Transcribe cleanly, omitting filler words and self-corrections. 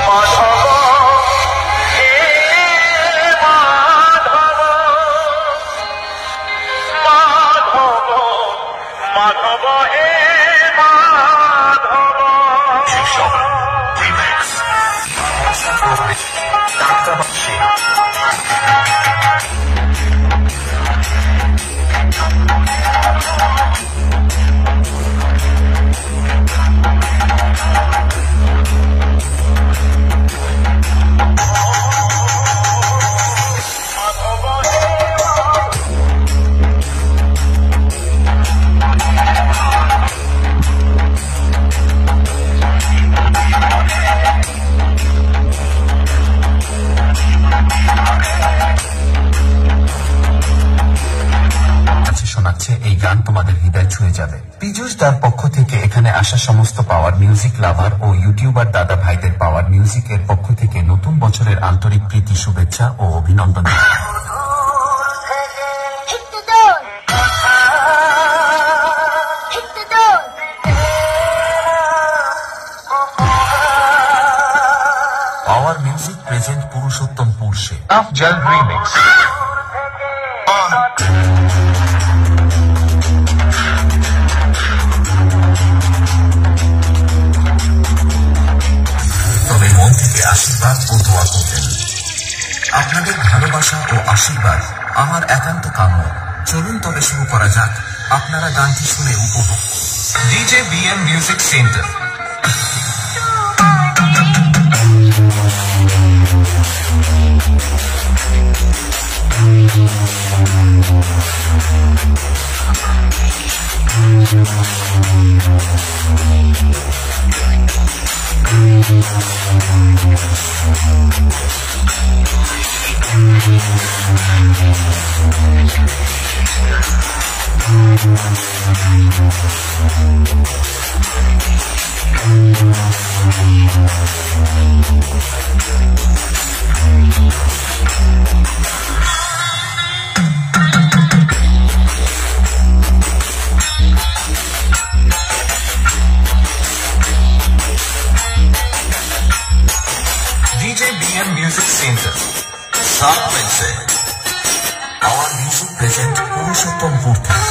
মাধব হে মাধব মাধব মাধব হে মাধব এই গান তোমাদের হৃদয় ছুঁয়ে যাবে। পীযূষ দার পক্ষ থেকে এখানে আসা সমস্ত পাওয়ার মিউজিক লাভার ও ইউটিউবার দাদা ভাইদের পাওয়ার মিউজিকের পক্ষ থেকে নতুন বছরের আন্তরিক প্রীতি, শুভেচ্ছা ও অভিনন্দন। পাওয়ার মিউজিক প্রেজেন্ট পুরুষোত্তমপুর সে আফজল রিমিক্স। তবে মন থেকে আশীর্বাদ ও দোয়া করবেন। আপনাদের ভালোবাসা ও আশীর্বাদ আমার একান্ত কাম্য। চলুন তবে শুরু করা যাক। আপনারা গানটি শুনে উপভোগ। DJ BM music centre. DJ BM Music Center, South Wednesday. Our music present Purushottampur থেকে।